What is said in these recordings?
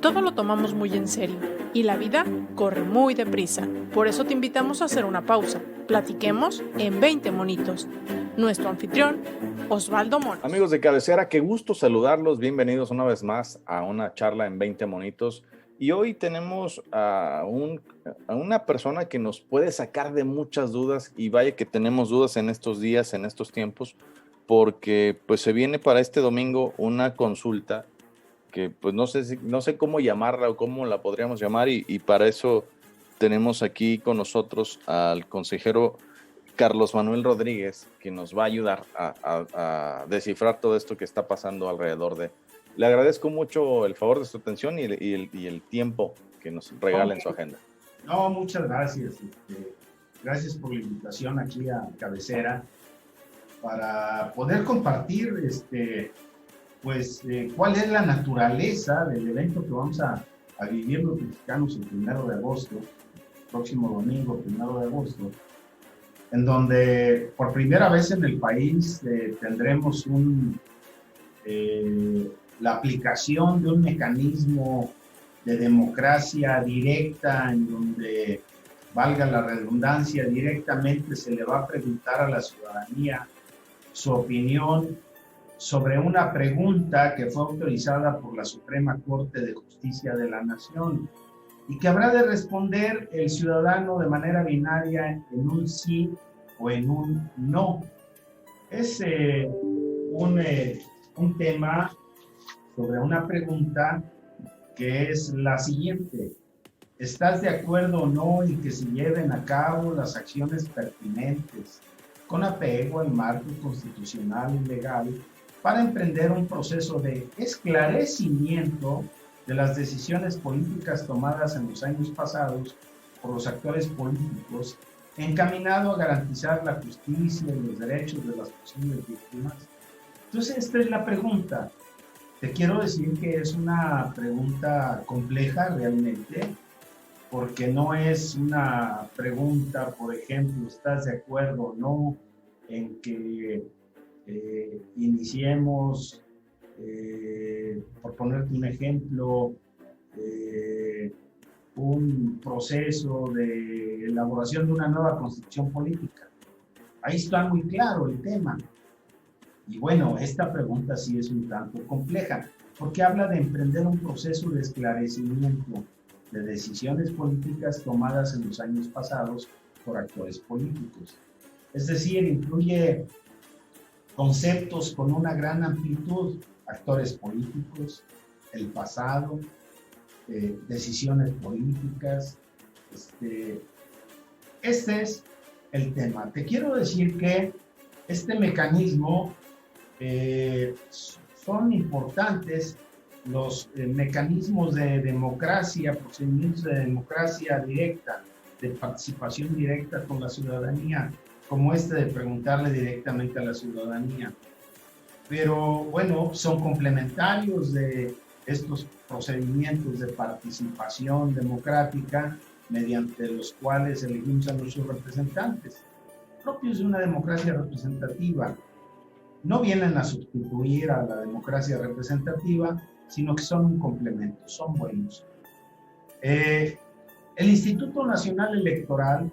Todo lo tomamos muy en serio y la vida corre muy deprisa. Por eso te invitamos a hacer una pausa. Platiquemos en 20 monitos. Nuestro anfitrión, Osvaldo Monos. Amigos de cabecera, qué gusto saludarlos. Bienvenidos una vez más a una charla en 20 monitos. Y hoy tenemos a una persona que nos puede sacar de muchas dudas, y vaya que tenemos dudas en estos días, en estos tiempos, porque pues se viene para este domingo una consulta que pues no sé cómo llamarla o cómo la podríamos llamar, y para eso tenemos aquí con nosotros al consejero Carlos Manuel Rodríguez, que nos va a ayudar a descifrar todo esto que está pasando alrededor de. Le agradezco mucho el favor de su atención y el tiempo que nos regala en su agenda. No, muchas gracias. Gracias por la invitación aquí a Cabecera para poder compartir cuál es la naturaleza del evento que vamos a vivir los mexicanos el 1 de agosto, próximo domingo, 1 de agosto, en donde por primera vez en el país tendremos la aplicación de un mecanismo de democracia directa, en donde, valga la redundancia, directamente se le va a preguntar a la ciudadanía su opinión sobre una pregunta que fue autorizada por la Suprema Corte de Justicia de la Nación y que habrá de responder el ciudadano de manera binaria en un sí o en un no. Es un tema sobre una pregunta que es la siguiente: ¿estás de acuerdo o no en que se lleven a cabo las acciones pertinentes con apego al marco constitucional y legal para emprender un proceso de esclarecimiento de las decisiones políticas tomadas en los años pasados por los actores políticos, encaminado a garantizar la justicia y los derechos de las posibles víctimas? Entonces, esta es la pregunta. Te quiero decir que es una pregunta compleja realmente, porque no es una pregunta, por ejemplo, ¿estás de acuerdo o no en que iniciemos, por ponerte un ejemplo, un proceso de elaboración de una nueva constitución política? Ahí está muy claro el tema. Y bueno, esta pregunta sí es un tanto compleja, porque habla de emprender un proceso de esclarecimiento de decisiones políticas tomadas en los años pasados por actores políticos. Es decir, incluye conceptos con una gran amplitud: actores políticos, el pasado, decisiones políticas. Este es el tema. Te quiero decir que este mecanismo, son importantes los mecanismos de democracia, procedimientos de democracia directa, de participación directa con la ciudadanía, como de preguntarle directamente a la ciudadanía. Pero bueno, son complementarios de estos procedimientos de participación democrática mediante los cuales elegimos a nuestros representantes, propios de una democracia representativa. No vienen a sustituir a la democracia representativa, sino que son un complemento, son buenos. El Instituto Nacional Electoral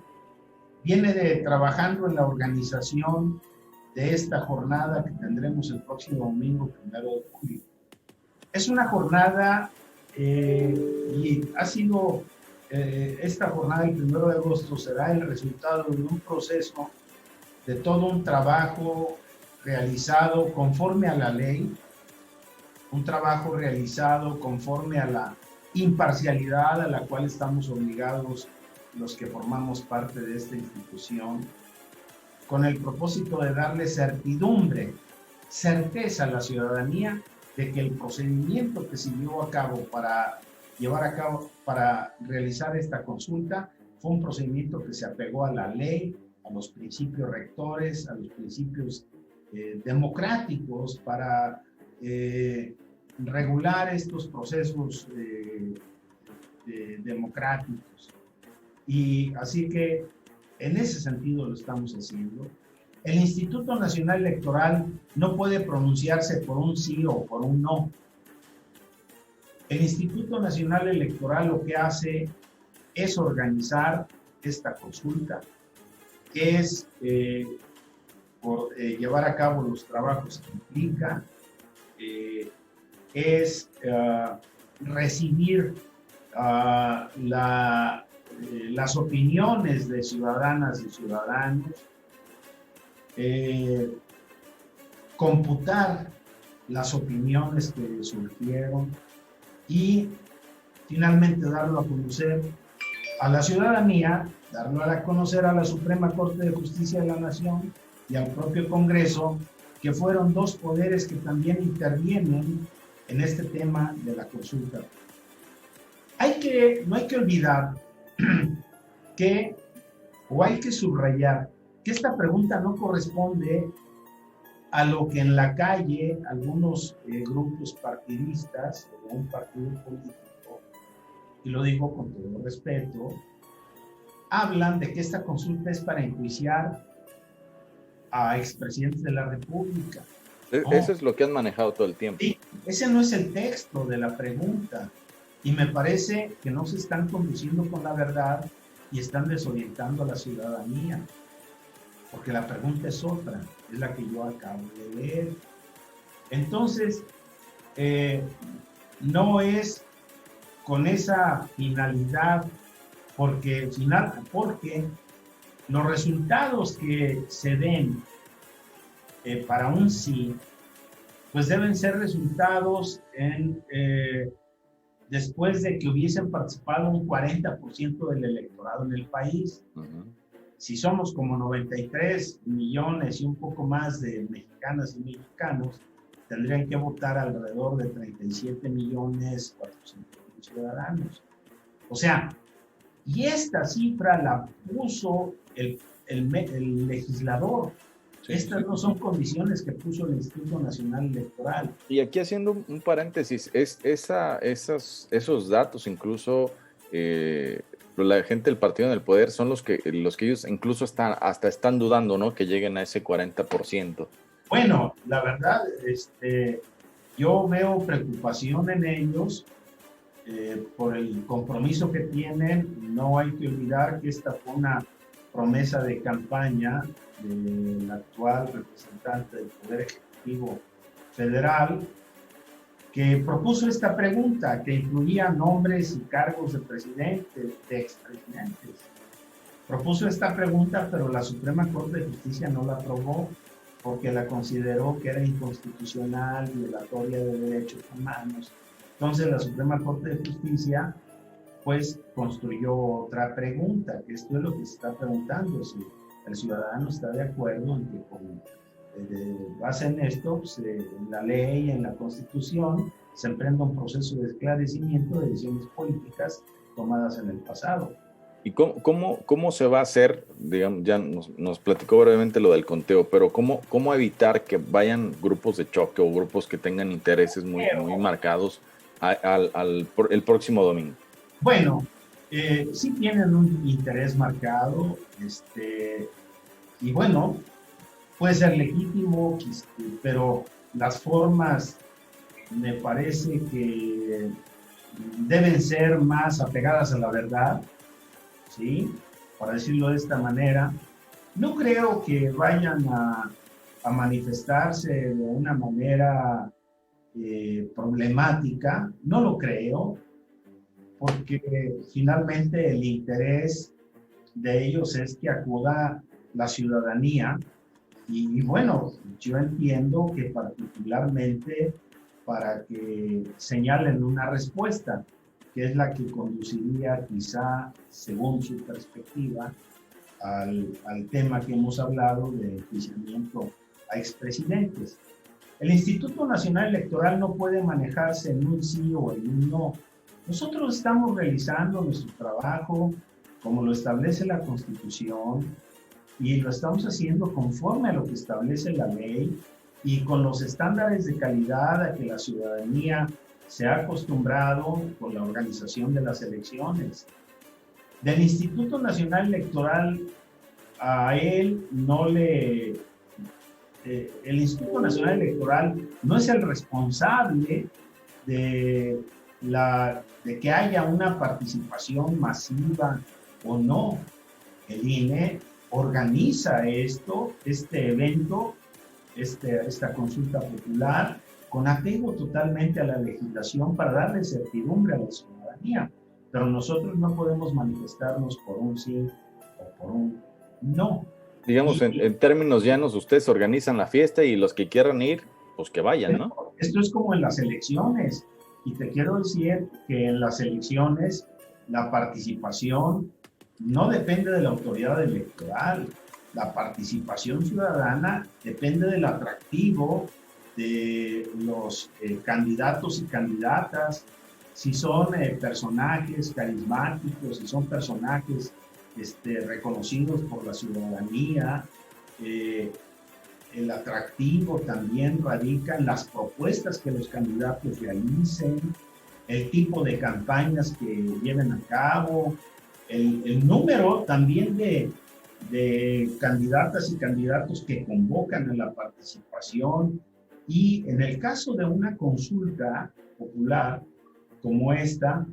viene trabajando en la organización de esta jornada que tendremos el próximo domingo, 1 de julio. Es una jornada, y ha sido, esta jornada, el 1 de agosto, será el resultado de un proceso, de todo un trabajo realizado conforme a la ley, un trabajo realizado conforme a la imparcialidad a la cual estamos obligados los que formamos parte de esta institución, con el propósito de darle certidumbre, certeza a la ciudadanía de que el procedimiento que se llevó a cabo para realizar esta consulta fue un procedimiento que se apegó a la ley, a los principios rectores, a los principios democráticos para regular estos procesos democráticos. Y así que en ese sentido lo estamos haciendo. El Instituto Nacional Electoral no puede pronunciarse por un sí o por un no. El Instituto Nacional Electoral lo que hace es organizar esta consulta, es llevar a cabo los trabajos que implica, es recibir las opiniones de ciudadanas y ciudadanos, computar las opiniones que surgieron y finalmente darlo a conocer a la ciudadanía, darlo a conocer a la Suprema Corte de Justicia de la Nación y al propio Congreso, que fueron dos poderes que también intervienen en este tema de la consulta. No hay que olvidar o hay que subrayar que esta pregunta no corresponde a lo que en la calle algunos grupos partidistas o un partido político, y lo digo con todo respeto, hablan de que esta consulta es para enjuiciar a expresidentes de la República. No, eso es lo que han manejado todo el tiempo. Sí, ese no es el texto de la pregunta, y me parece que no se están conduciendo con la verdad y están desorientando a la ciudadanía, porque la pregunta es otra, es la que yo acabo de leer. Entonces, no es con esa finalidad, porque los resultados que se den para un sí, pues deben ser resultados después de que hubiesen participado un 40% del electorado en el país. Uh-huh. Si somos como 93 millones y un poco más de mexicanas y mexicanos, tendrían que votar alrededor de 37 millones 400 mil ciudadanos. O sea, y esta cifra la puso el legislador. Estas no son condiciones que puso el Instituto Nacional Electoral. Y aquí haciendo un paréntesis, esos datos incluso la gente del partido en el poder son los que ellos incluso están dudando, ¿no? Que lleguen a ese 40%. Bueno, la verdad, yo veo preocupación en ellos por el compromiso que tienen. No hay que olvidar que esta fue una promesa de campaña del actual representante del Poder Ejecutivo Federal, que propuso esta pregunta, que incluía nombres y cargos de presidentes, de expresidentes. Propuso esta pregunta, pero la Suprema Corte de Justicia no la aprobó porque la consideró que era inconstitucional, violatoria de derechos humanos. Entonces la Suprema Corte de Justicia pues construyó otra pregunta, que esto es lo que se está preguntando, si el ciudadano está de acuerdo en que con base en esto, pues, en la ley, en la Constitución, se emprenda un proceso de esclarecimiento de decisiones políticas tomadas en el pasado. ¿Y cómo se va a hacer? Digamos, ya nos platicó brevemente lo del conteo, pero ¿cómo evitar que vayan grupos de choque o grupos que tengan intereses muy marcados el próximo domingo? Bueno, sí tienen un interés marcado, y bueno, puede ser legítimo, pero las formas me parece que deben ser más apegadas a la verdad, ¿sí? Para decirlo de esta manera. No creo que vayan a manifestarse de una manera problemática, no lo creo, porque finalmente el interés de ellos es que acuda la ciudadanía y bueno, yo entiendo que particularmente para que señalen una respuesta, que es la que conduciría quizá, según su perspectiva, al tema que hemos hablado de enjuiciamiento a expresidentes. El Instituto Nacional Electoral no puede manejarse en un sí o en un no. Nosotros estamos realizando nuestro trabajo como lo establece la Constitución y lo estamos haciendo conforme a lo que establece la ley y con los estándares de calidad a que la ciudadanía se ha acostumbrado con la organización de las elecciones. Del Instituto Nacional Electoral, a él no le... el Instituto Nacional Electoral no es el responsable de de que haya una participación masiva o no. El INE organiza este evento, esta consulta popular, con apego totalmente a la legislación para darle certidumbre a la ciudadanía. Pero nosotros no podemos manifestarnos por un sí o por un no. Digamos, en términos llanos, ustedes organizan la fiesta y los que quieran ir, pues que vayan, ¿no? Esto es como en las elecciones. Y te quiero decir que en las elecciones la participación no depende de la autoridad electoral. La participación ciudadana depende del atractivo de los candidatos y candidatas, si son personajes carismáticos, si son personajes reconocidos por la ciudadanía. El atractivo también radica en las propuestas que los candidatos realicen, el tipo de campañas que lleven a cabo, el número también de candidatas y candidatos que convocan a la participación. Y en el caso de una consulta popular como esta,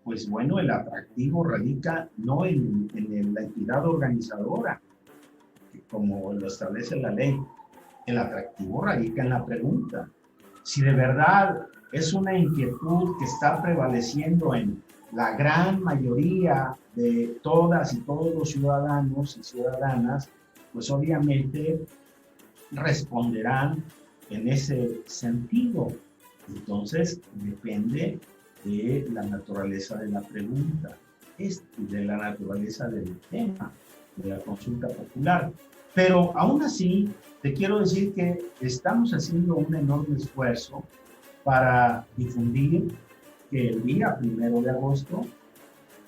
pues bueno, el atractivo radica no en la entidad organizadora, como lo establece la ley. El atractivo radica en la pregunta. Si de verdad es una inquietud que está prevaleciendo en la gran mayoría de todas y todos los ciudadanos y ciudadanas, pues obviamente responderán en ese sentido. Entonces, depende de la naturaleza de la pregunta, de la naturaleza del tema, de la consulta popular. Pero aún así, te quiero decir que estamos haciendo un enorme esfuerzo para difundir que el día 1 de agosto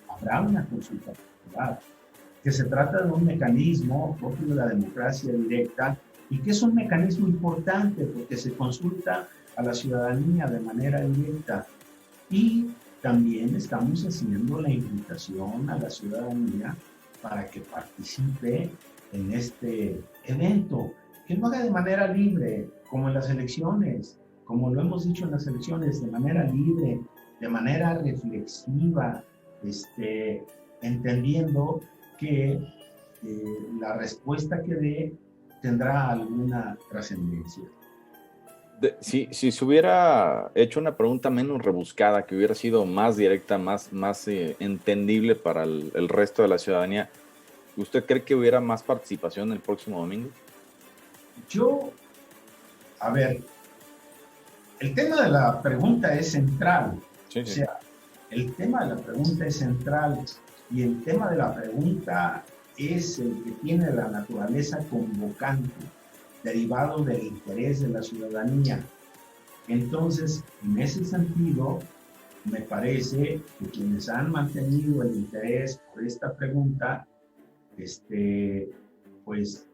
habrá una consulta popular, que se trata de un mecanismo propio de la democracia directa y que es un mecanismo importante porque se consulta a la ciudadanía de manera directa. Y también estamos haciendo la invitación a la ciudadanía para que participe en este evento, que lo haga de manera libre, como en las elecciones, como lo hemos dicho en las elecciones, de manera libre, de manera reflexiva, entendiendo que la respuesta que dé tendrá alguna trascendencia. Si se hubiera hecho una pregunta menos rebuscada, que hubiera sido más directa, más entendible para el resto de la ciudadanía, ¿usted cree que hubiera más participación el próximo domingo? A ver, el tema de la pregunta es central. Sí. O sea, el tema de la pregunta es central y el tema de la pregunta es el que tiene la naturaleza convocante, derivado del interés de la ciudadanía. Entonces, en ese sentido, me parece que quienes han mantenido el interés por esta pregunta, pues,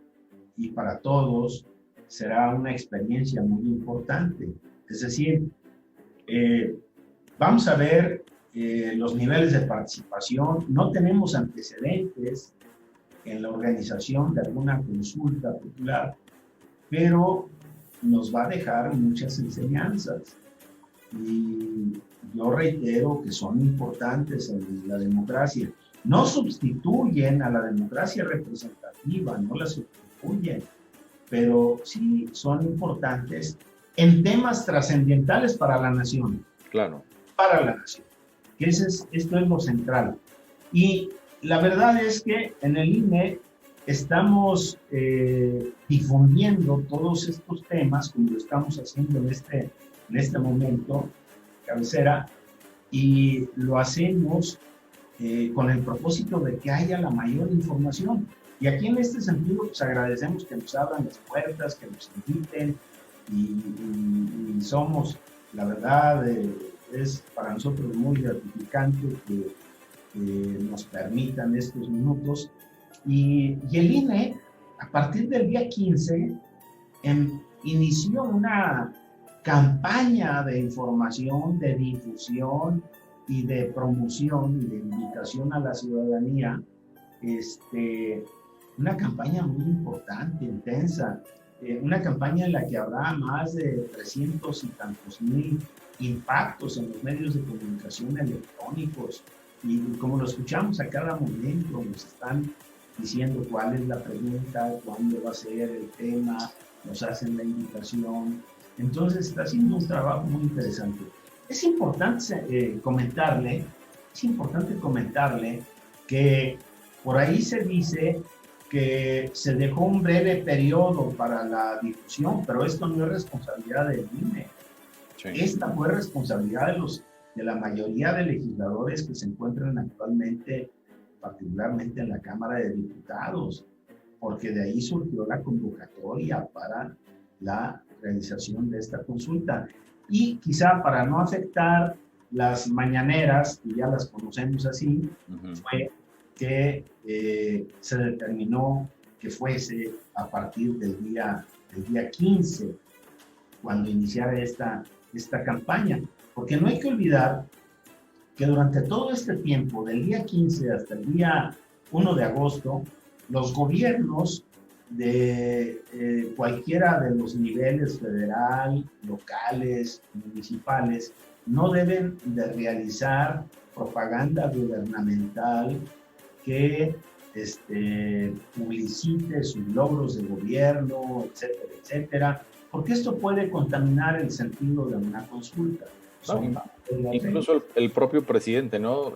y para todos, será una experiencia muy importante. Es decir, vamos a ver los niveles de participación. No tenemos antecedentes en la organización de alguna consulta popular, pero nos va a dejar muchas enseñanzas. Y yo reitero que son importantes en la democracia. No sustituyen a la democracia representativa, no la sustituyen, pero sí son importantes en temas trascendentales para la nación. Claro. Para la nación. Esto es lo central. Y la verdad es que en el INE estamos difundiendo todos estos temas, como lo estamos haciendo en este momento, cabecera, y lo hacemos con el propósito de que haya la mayor información. Y aquí en este sentido, pues agradecemos que nos abran las puertas, que nos inviten, y somos, la verdad, es para nosotros muy gratificante que nos permitan estos minutos. Y el INE, a partir del día 15, inició una campaña de información, de difusión y de promoción y de invitación a la ciudadanía, una campaña muy importante, intensa, una campaña en la que habrá más de 300 y tantos mil impactos en los medios de comunicación electrónicos, y como lo escuchamos a cada momento, nos están diciendo cuál es la pregunta, cuándo va a ser el tema, nos hacen la invitación. Entonces está haciendo un trabajo muy interesante. Es importante comentarle que por ahí se dice que se dejó un breve periodo para la difusión, pero esto no es responsabilidad del INE. Sí. Esta fue responsabilidad de la mayoría de legisladores que se encuentran actualmente, particularmente en la Cámara de Diputados, porque de ahí surgió la convocatoria para la realización de esta consulta. Y quizá para no afectar las mañaneras, que ya las conocemos así, fue que se determinó que fuese a partir del día 15, cuando iniciara esta campaña. Porque no hay que olvidar que durante todo este tiempo, del día 15 hasta el día 1 de agosto, los gobiernos de cualquiera de los niveles federal, locales, municipales, no deben de realizar propaganda gubernamental que publicite sus logros de gobierno, etcétera, etcétera, porque esto puede contaminar el sentido de una consulta. Incluso el propio presidente, ¿no?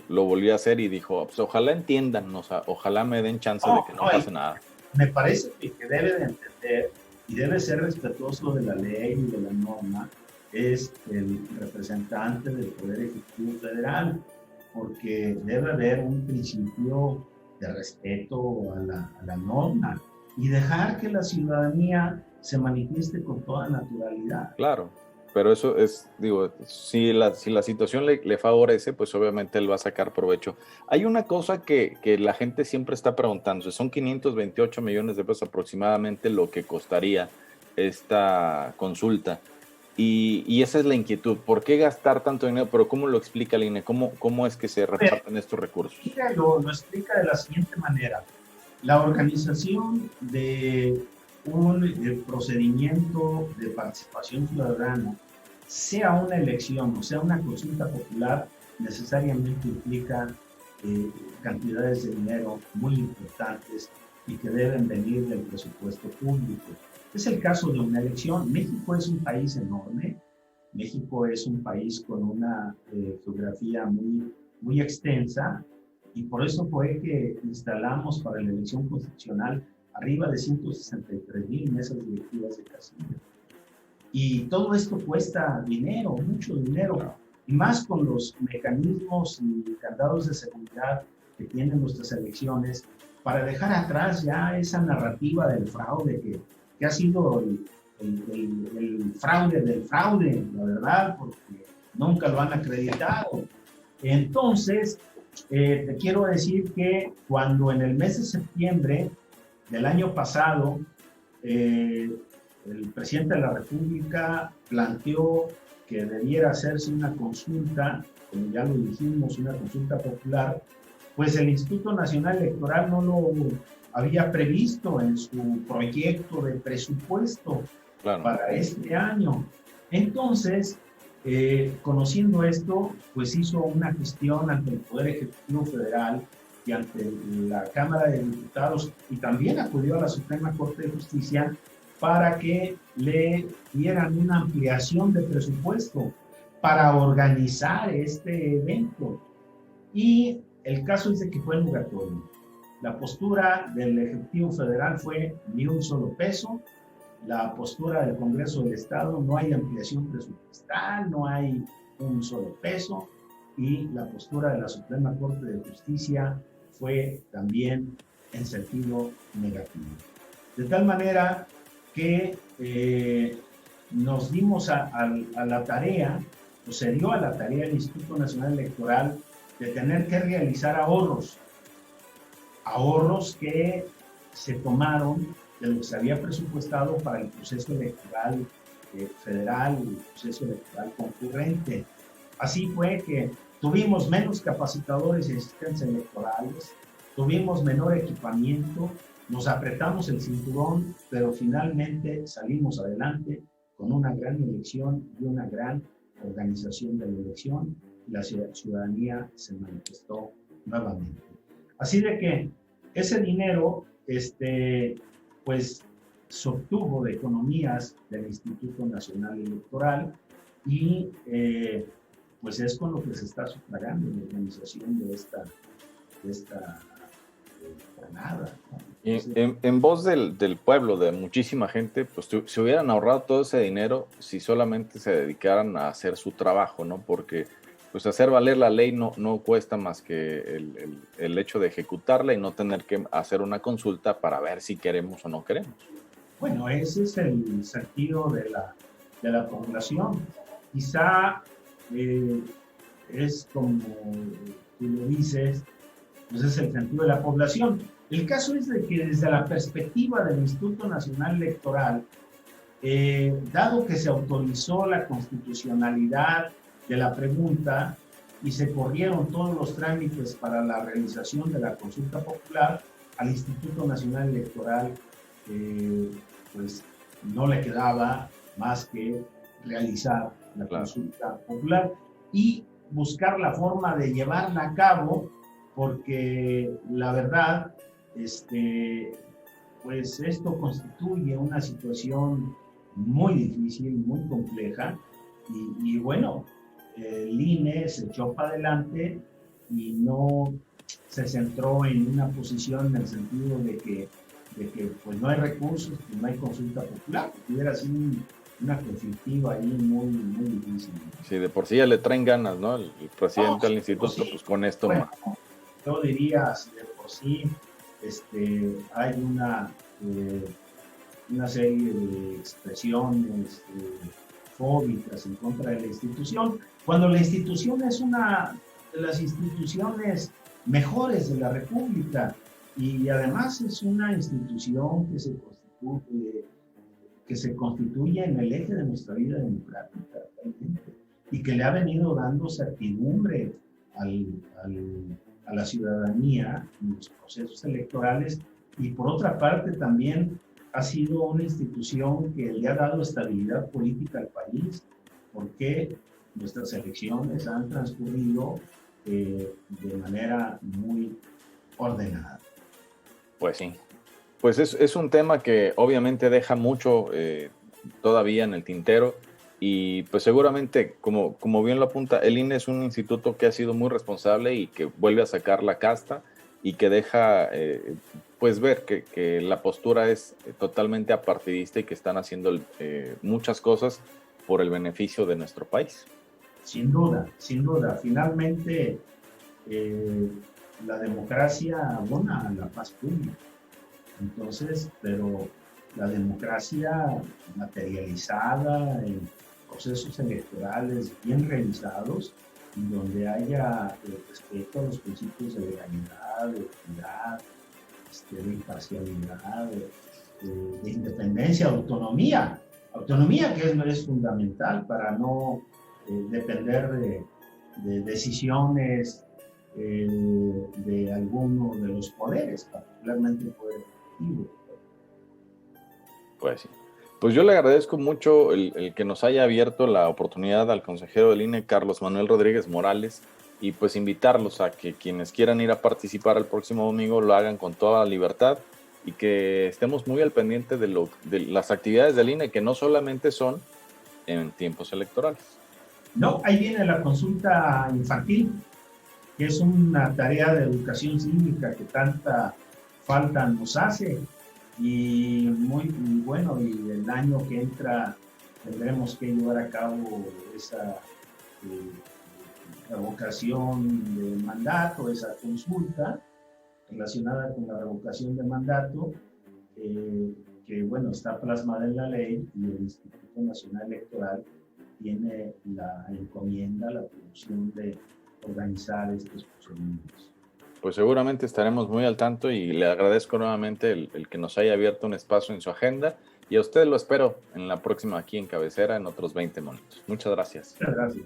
Lo volvió a hacer y dijo, pues ojalá entiendan, ojalá me den chance de que no pase nada. Me parece que debe de entender y debe ser respetuoso de la ley y de la norma es el representante del Poder Ejecutivo Federal, porque debe haber un principio de respeto a la norma y dejar que la ciudadanía se manifieste con toda naturalidad. Claro, pero eso es, digo, si la situación le favorece, pues obviamente él va a sacar provecho. Hay una cosa que la gente siempre está preguntando, son 528 millones de pesos aproximadamente lo que costaría esta consulta. Y esa es la inquietud. ¿Por qué gastar tanto dinero? Pero ¿cómo lo explica el INE? ¿Cómo es que se reparten estos recursos? Lo explica de la siguiente manera. La organización de un procedimiento de participación ciudadana, sea una elección o sea una consulta popular, necesariamente implica cantidades de dinero muy importantes y que deben venir del presupuesto público. Es el caso de una elección. México es un país enorme. México es un país con una geografía muy, muy extensa, y por eso fue que instalamos para la elección constitucional arriba de 163,000 mesas directivas de casilla. Y todo esto cuesta dinero, mucho dinero, y más con los mecanismos y candados de seguridad que tienen nuestras elecciones, para dejar atrás ya esa narrativa del fraude que ha sido el fraude del fraude, la verdad, porque nunca lo han acreditado. Entonces, te quiero decir que cuando en el mes de septiembre del año pasado, el presidente de la República planteó que debiera hacerse una consulta, como ya lo dijimos, una consulta popular, pues el Instituto Nacional Electoral no lo había previsto en su proyecto de presupuesto para este año. Entonces, conociendo esto, pues hizo una gestión ante el Poder Ejecutivo Federal y ante la Cámara de Diputados, y también acudió a la Suprema Corte de Justicia para que le dieran una ampliación de presupuesto para organizar este evento. Y el caso es de que fue nugatorio. La postura del Ejecutivo Federal fue ni un solo peso. La postura del Congreso del Estado, no hay ampliación presupuestal, no hay un solo peso. Y la postura de la Suprema Corte de Justicia fue también en sentido negativo. De tal manera que nos dimos a la tarea, o se dio a la tarea el Instituto Nacional Electoral de tener que realizar ahorros que se tomaron de lo que se había presupuestado para el proceso electoral federal y el proceso electoral concurrente. Así fue que tuvimos menos capacitadores y asistentes electorales, tuvimos menor equipamiento, nos apretamos el cinturón, pero finalmente salimos adelante con una gran elección y una gran organización de la elección y la ciudadanía se manifestó nuevamente. Así de que ese dinero, pues, se obtuvo de economías del Instituto Nacional Electoral y pues es con lo que se está sufragando la organización de esta jornada, ¿no? Y en voz del pueblo, de muchísima gente, pues se hubieran ahorrado todo ese dinero si solamente se dedicaran a hacer su trabajo, ¿no? Porque pues hacer valer la ley no cuesta más que el hecho de ejecutarla y no tener que hacer una consulta para ver si queremos o no queremos. Bueno, ese es el sentido de la población. Quizá es como tú lo dices, pues es el sentido de la población. El caso es de que desde la perspectiva del Instituto Nacional Electoral, dado que se autorizó la constitucionalidad de la pregunta y se corrieron todos los trámites para la realización de la consulta popular, al Instituto Nacional Electoral pues no le quedaba más que realizar la consulta popular y buscar la forma de llevarla a cabo, porque la verdad, pues esto constituye una situación muy difícil, muy compleja, y bueno, el INE se echó para adelante y no se centró en una posición en el sentido de que pues no hay recursos, pues no hay consulta popular, porque hubiera sido una conflictiva ahí muy, muy difícil. Sí, de por sí ya le traen ganas, ¿no? El presidente del instituto, sí. pues con esto bueno, más. Yo diría, si de por sí hay una serie de expresiones fóbicas en contra de la institución, cuando la institución es una de las instituciones mejores de la República y además es una institución que se constituye en el eje de nuestra vida democrática realmente, y que le ha venido dando certidumbre a la ciudadanía en los procesos electorales, y por otra parte también ha sido una institución que le ha dado estabilidad política al país, porque nuestras elecciones han transcurrido de manera muy ordenada. Pues sí. Pues es un tema que obviamente deja mucho todavía en el tintero, y pues seguramente, como bien lo apunta, el INE es un instituto que ha sido muy responsable y que vuelve a sacar la casta y que deja pues ver que la postura es totalmente apartidista y que están haciendo muchas cosas por el beneficio de nuestro país. Sin duda, sin duda. Finalmente, la democracia abona a la paz pública. Entonces, pero la democracia materializada en procesos electorales bien realizados, donde haya respeto a los principios de legalidad, de equidad, de imparcialidad, de independencia, autonomía. Autonomía que es fundamental para no depender de decisiones de alguno de los poderes, particularmente el poder ejecutivo. Pues sí. Pues yo le agradezco mucho el que nos haya abierto la oportunidad al consejero del INE, Carlos Manuel Rodríguez Morales, y pues invitarlos a que quienes quieran ir a participar el próximo domingo lo hagan con toda la libertad, y que estemos muy al pendiente de las actividades del INE, que no solamente son en tiempos electorales. No, ahí viene la consulta infantil, que es una tarea de educación cívica que tanta falta nos hace, y muy bueno, y el año que entra tendremos que llevar a cabo esa revocación de mandato, esa consulta relacionada con la revocación de mandato, que bueno, está plasmada en la ley, y el Instituto Nacional Electoral tiene la encomienda, la atribución de organizar estos procedimientos. Pues seguramente estaremos muy al tanto, y le agradezco nuevamente el que nos haya abierto un espacio en su agenda, y a usted lo espero en la próxima aquí en Cabecera en otros 20 minutos. Muchas gracias. Muchas gracias.